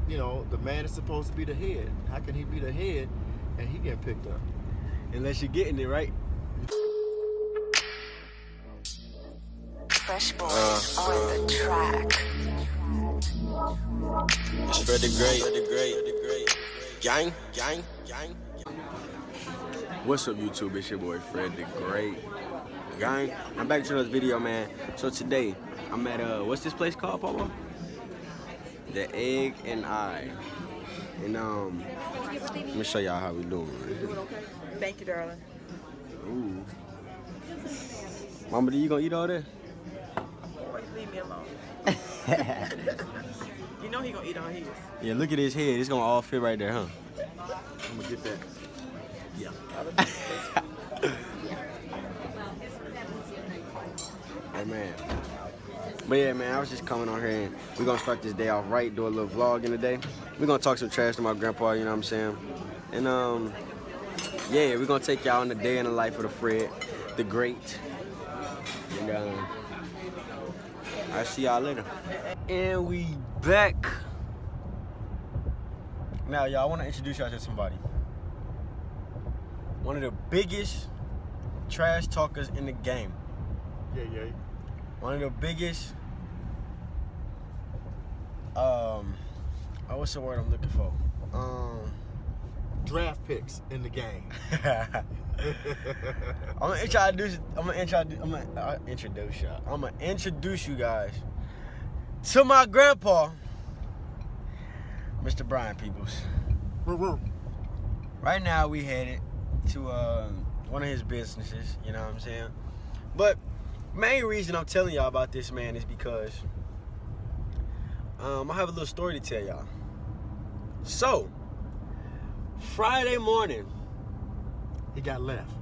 you know, the man is supposed to be the head. How can he be the head and he getting picked up? Unless you're getting it right. Fresh boys on the track. It's FredTheGreat. Gang. What's up, YouTube? It's your boy FredTheGreat. Gang. I'm back to another video, man. So today I'm at what's this place called, Papa? The Egg and I. And let me show y'all how we doing. Thank you, darling. Ooh. Mama, you gonna eat all that? Boy, leave me alone. You know he gonna eat on his. Yeah, look at his head. It's gonna all fit right there, huh? I'm gonna get that. Yeah. Oh man. But yeah, man, I was just coming on here and we're gonna start this day off right, do a little vlog in the day. We're gonna talk some trash to my grandpa, you know what I'm saying? And yeah, we're gonna take y'all on the day in the life of the Fred, the Great. And I'll see y'all later. And we back. Now, y'all, I wanna introduce y'all to somebody. One of the biggest trash talkers in the game. Yeah. One of the biggest, what's the word I'm looking for? Draft picks in the game. I'm gonna introduce you guys to my grandpa, Mr. Brian Peoples. Right now we headed to one of his businesses, you know what I'm saying? But main reason I'm telling y'all about this man is because I have a little story to tell y'all. So, Friday morning, He got left.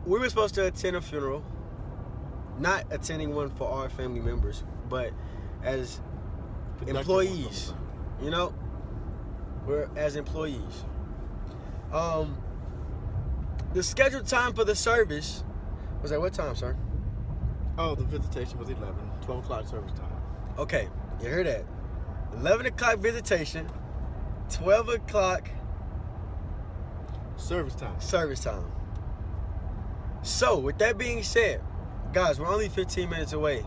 we were supposed to attend a funeral, not attending one for our family members, but as employees, you know, we're as employees. The scheduled time for the service was at what time, sir? Oh, the visitation was 11, 12 o'clock service time. Okay, you heard that. 11 o'clock visitation, 12 o'clock Service time. service time. So, with that being said, guys, we're only 15 minutes away.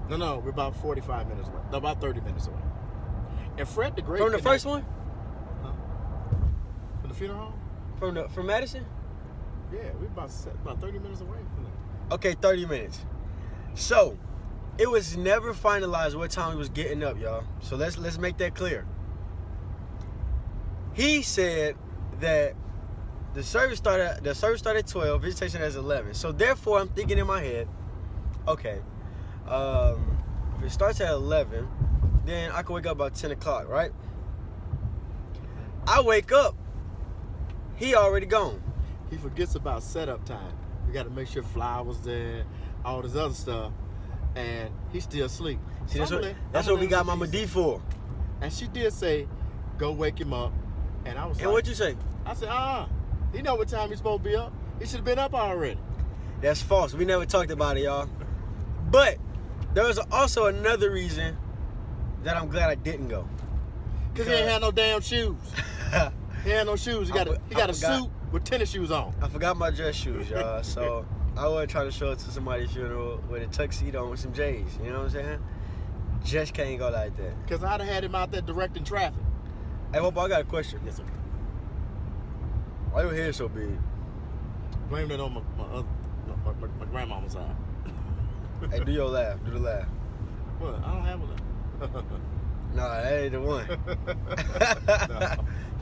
No, we're about 45 minutes away. No, about 30 minutes away. And Fred the Great. From the first one? Huh? From the funeral home? From Madison? Yeah, we're about 30 minutes away from there. Okay, 30 minutes. So, it was never finalized what time we was getting up, y'all. So let's make that clear. He said that the service started at 12, visitation at 11. So therefore, I'm thinking in my head, okay, if it starts at 11, then I can wake up about 10 o'clock, right? I wake up, he already gone. He forgets about setup time. We got to make sure flowers there, all this other stuff, and he's still asleep. See, So that's what we got Mama D for. And she did say, go wake him up. And I was And like, what'd you say? I said, he know what time he's supposed to be up. He should have been up already. That's false. We never talked about it, y'all. But there was also another reason that I'm glad I didn't go. Because he ain't had no damn shoes. He had no shoes. He got a suit with tennis shoes on. I forgot my dress shoes, y'all. So I wasn't trying to show it to somebody's funeral with a tuxedo on with some J's. You know what I'm saying? Just can't go like that. Because I'd have had him out there directing traffic. Hey, Papa, I got a question. Yes, sir. Why your hair so big? Blame it on my grandmama's side. Hey, do your laugh. Do the laugh. What? I don't have a laugh. Nah, that ain't the one. No.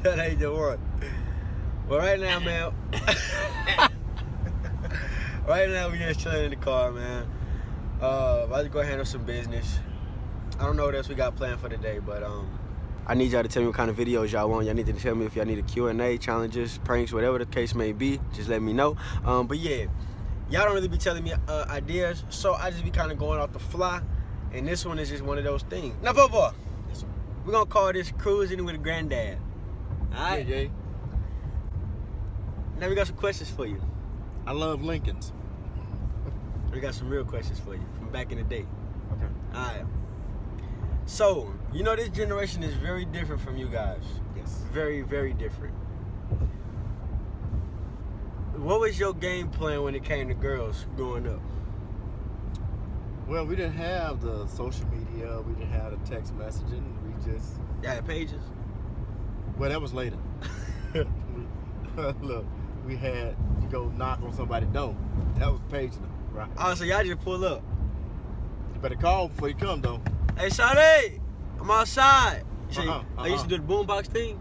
That ain't the one. But right now, man. Right now, we just chilling in the car, man. About to go handle some business. I don't know what else we got planned for today, but I need y'all to tell me what kind of videos y'all want. Y'all need to tell me if y'all need a Q&A, challenges, pranks, whatever the case may be. Just let me know. But yeah, y'all don't really be telling me ideas, so I just be kind of going off the fly. And this one is just one of those things. Now, Papa, we're going to call this Cruising with a Granddad. All right? Yeah. Now we got some questions for you. I love Lincolns. We got some real questions for you from back in the day. Okay. All right. So, you know, this generation is very different from you guys. Yes. Very, very different. What was your game plan when it came to girls growing up? Well, we didn't have the social media. We didn't have the text messaging. We just... Yeah, pages. Well, that was later. Look, we had to go knock on somebody's door. That was paging them, right? Oh, so y'all just pull up. You better call before you come, though. Hey, Sade, I'm outside. I used to do the boombox thing.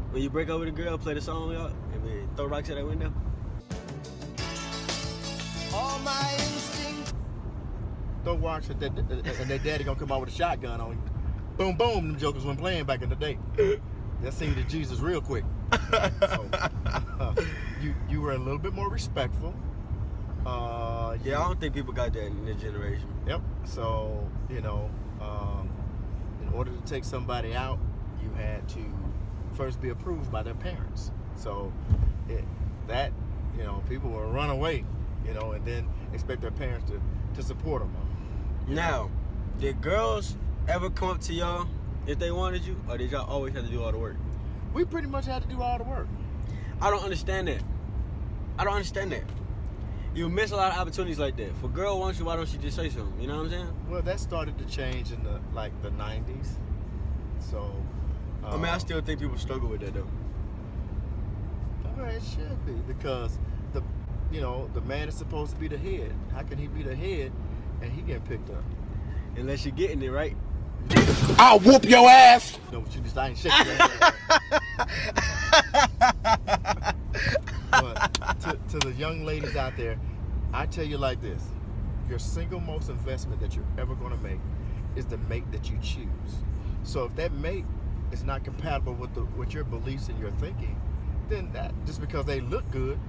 When you break up with a girl, play the song out, and then throw rocks at that window. All my instincts. Don't watch it, and their daddy gonna come out with a shotgun on you. Boom, boom, them jokers went playing back in the day. That seemed to Jesus real quick. So, you were a little bit more respectful. Yeah, I don't think people got that in this generation. Yep. So, you know, in order to take somebody out, you had to first be approved by their parents. So, people will run away, you know, and then expect their parents to support them. Now, did girls ever come up to y'all if they wanted you, or did y'all always have to do all the work? We pretty much had to do all the work. I don't understand that. You miss a lot of opportunities like that. If a girl wants you, why don't she just say something? You know what I'm saying? Well, that started to change in the 90s. So, I mean, I still think people struggle with that though. Well, it should be, because the man is supposed to be the head. How can he be the head and he getting picked up? Unless you're getting it right. I'll whoop your ass. No, but you just ain't shaking that. But to the young ladies out there, I tell you like this: your single most investment that you're ever going to make is the mate that you choose. So if that mate is not compatible with your beliefs and your thinking, then that, just because they look good,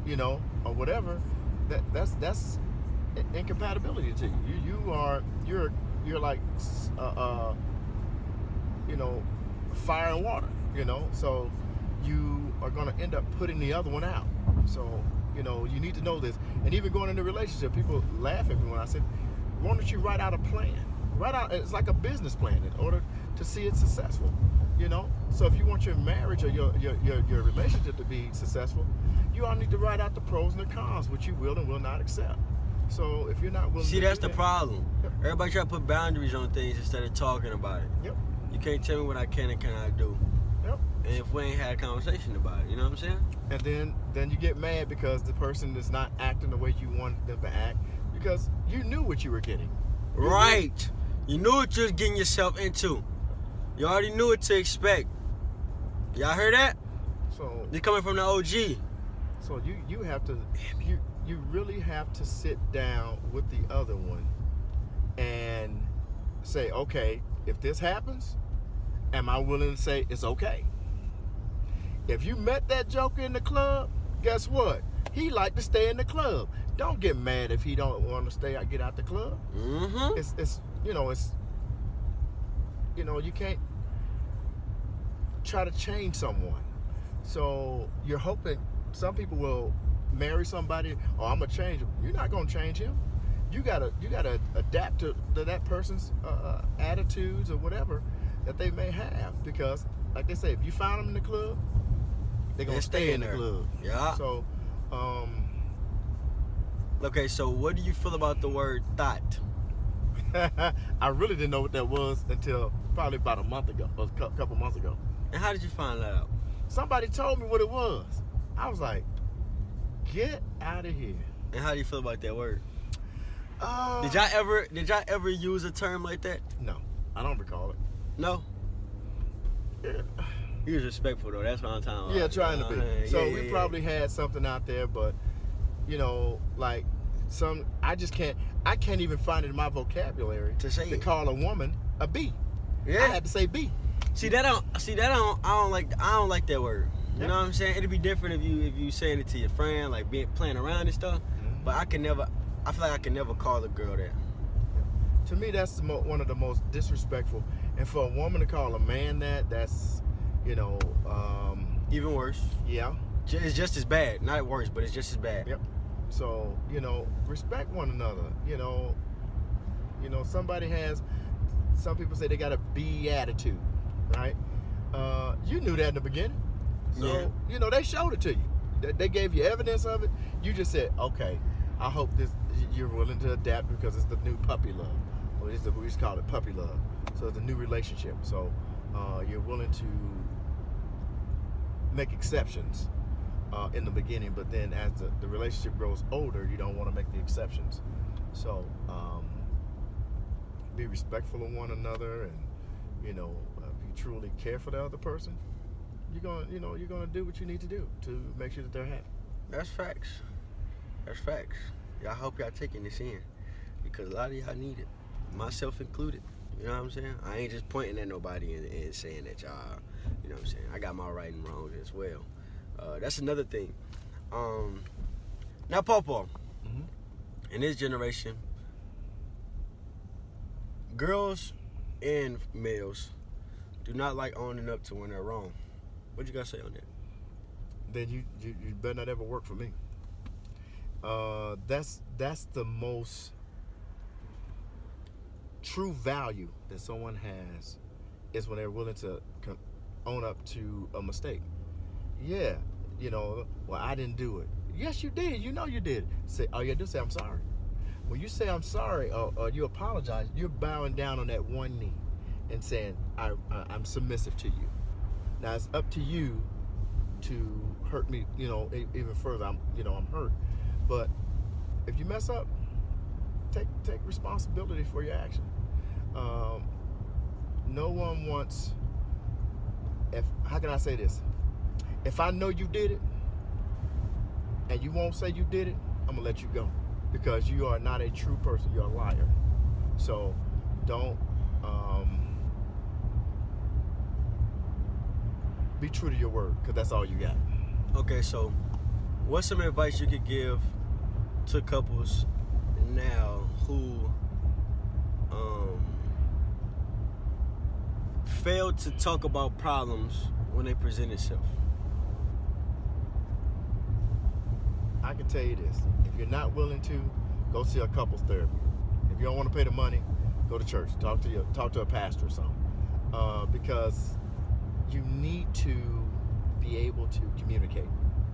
you know, or whatever, that's incompatibility to you. You're like fire and water, you know. So you are going to end up putting the other one out. So, you know, you need to know this. And even going into a relationship, people laugh at me when I say, why don't you write out a plan? It's like a business plan in order to see it successful, you know. So if you want your marriage or your relationship to be successful, you all need to write out the pros and the cons, which you will and will not accept. So if you're not willing See, to that's do the that, problem. Yep. Everybody try to put boundaries on things instead of talking about it. Yep. You can't tell me what I can and cannot do. Yep. And if we ain't had a conversation about it, you know what I'm saying? And then you get mad because the person is not acting the way you wanted them to act, because you knew what you were getting. Right. You knew what you was getting yourself into. You already knew what to expect. Y'all heard that? So You're coming from the OG. So you have to you really have to sit down with the other one and say, okay, if this happens, am I willing to say it's okay? If you met that joker in the club, guess what? He like to stay in the club. Don't get mad if he don't want to get out the club. Mm-hmm. You can't try to change someone. So you're hoping some people will marry somebody, oh, I'm gonna change him. You're not gonna change him. You gotta adapt to that person's attitudes or whatever that they may have, because like they say, if you find them in the club, they're gonna stay in the club. Yeah. So okay, so what do you feel about the word thought? I really didn't know what that was until probably about a month ago, or a couple months ago. And how did you find that out? Somebody told me what it was. I was like, get out of here. And how do you feel about that word? Did y'all ever use a term like that? No, I don't recall it. No? Yeah. You was respectful though, that's what I'm talking about. Yeah, trying to be. So we yeah. probably had something out there, but you know, like I can't even find it in my vocabulary to call a woman a B. Yeah. I had to say B. I don't like that word. You Yeah. know what I'm saying? It'd be different if you saying it to your friend, like playing around and stuff. Mm-hmm. But I feel like I can never call a girl that. To me, that's one of the most disrespectful. And for a woman to call a man that's, you know, Even worse. yeah. It's just as bad. Not worse, but it's just as bad. Yep. So, you know, respect one another. You know, somebody has some people say they got a B attitude, right? You knew that in the beginning. So, you know, they showed it to you. They gave you evidence of it. You just said, okay, I hope you're willing to adapt because it's the new puppy love. Or we just call it puppy love. So it's a new relationship. So you're willing to make exceptions in the beginning, but then as the relationship grows older, you don't want to make the exceptions. So be respectful of one another, and if you truly care for the other person, you're gonna do what you need to do to make sure that they're happy. That's facts. That's facts. I hope y'all taking this in, because a lot of y'all need it, myself included. You know what I'm saying? I ain't just pointing at nobody and saying that y'all, you know what I'm saying? I got my right and wrongs as well. That's another thing. Now, Pawpaw, in this generation, girls and males do not like owning up to when they're wrong. What you got to say on that? Then you better not ever work for me. That's the most true value that someone has, is when they're willing to own up to a mistake. Yeah, well, I didn't do it. Yes, you did. You know you did. Say, all you gotta do is say, I'm sorry. When you say I'm sorry, or you apologize, you're bowing down on that one knee and saying, I'm submissive to you. Now it's up to you to hurt me, even further. I'm hurt. But if you mess up, take responsibility for your action. No one wants. How can I say this? If I know you did it, and you won't say you did it, I'm gonna let you go, because you are not a true person. You're a liar. So don't be true to your word, because that's all you got. Okay, so what's some advice you could give to couples now who fail to talk about problems when they present itself? I can tell you this: if you're not willing to, go see a couples therapy. If you don't want to pay the money, go to church. Talk to a pastor or something, because you need to be able to communicate.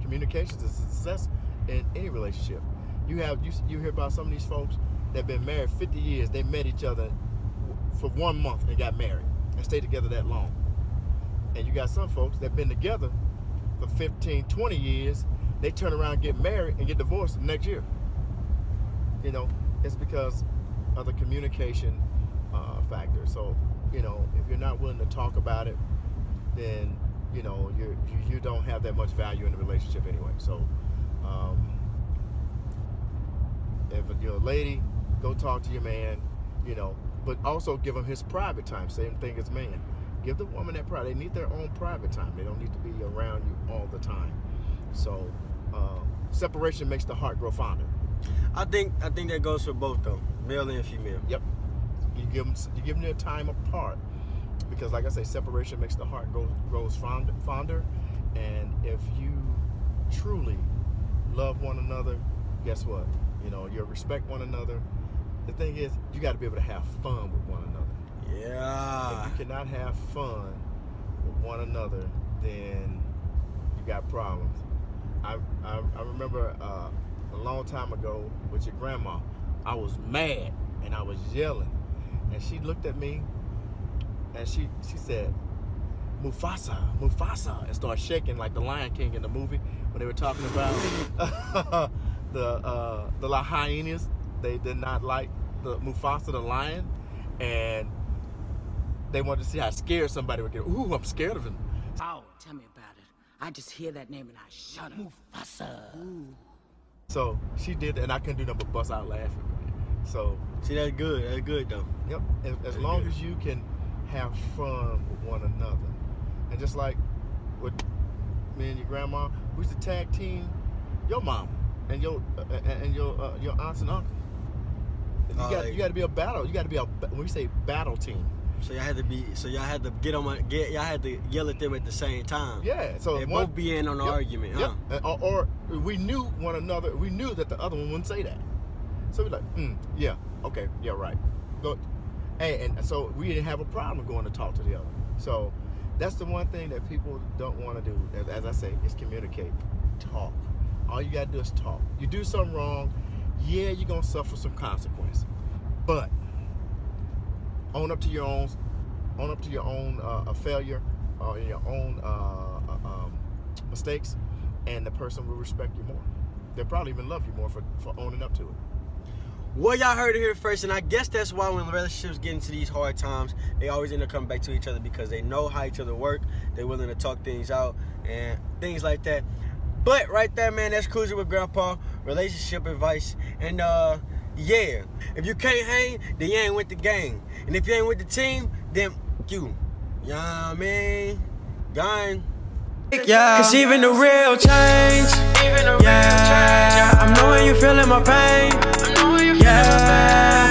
Communication is a success in any relationship. You hear about some of these folks that have been married 50 years. They met each other for 1 month and got married and stayed together that long. And you got some folks that have been together for 15, 20 years. They turn around and get married and get divorced the next year. It's because of the communication factor. So, if you're not willing to talk about it, then, you don't have that much value in the relationship anyway. So, if you're a lady, go talk to your man, but also give him his private time. Same thing as man. Give the woman that private. They need their own private time. They don't need to be around you all the time. So, separation makes the heart grow fonder. I think that goes for both, though, male and female. Yep. You give them their time apart, because, like I say, separation makes the heart grows fonder. And if you truly love one another, guess what? You respect one another. The thing is, you got to be able to have fun with one another. Yeah. If you cannot have fun with one another, then you got problems. I remember a long time ago with your grandma, I was mad and I was yelling, and she looked at me and she said, Mufasa, Mufasa, and started shaking like the Lion King in the movie when they were talking about the hyenas. They did not like the Mufasa, the lion, and they wanted to see how scared somebody would get. Ooh, I'm scared of him. Oh, tell me about it. I just hear that name and I shut up. Mufasa. Ooh. So she did, and I couldn't do nothing but bust out laughing. So see, that's good. That's good, though. Yep. As long as you can have fun with one another, and just like with me and your grandma, we used to tag team your mom and your aunts and uncles. You got to be a battle. You got to be when we say battle team. So y'all had to be. So y'all had to y'all had to yell at them at the same time. Yeah. So they both be in on the argument. Yep. Huh? Or we knew one another. We knew that the other one wouldn't say that. So we're like, yeah, okay, yeah, right. Go. And so we didn't have a problem going to talk to the other. So that's the one thing that people don't want to do, as I say, is communicate, talk. All you got to do is talk. You do something wrong, yeah, you're going to suffer some consequences. But own up to your own failure or your own mistakes, and the person will respect you more. They'll probably even love you more for owning up to it. Well, y'all heard it here first, and I guess that's why when relationships get into these hard times, they always end up coming back to each other because they know how each other work. They're willing to talk things out and things like that. But right there, man, that's Cruising with Grandpa, relationship advice. And yeah, if you can't hang, then you ain't with the gang. And if you ain't with the team, then you. You know what I mean? Gang. Yeah, cause even the real change. Yeah, I'm knowing you feeling my pain. Yeah.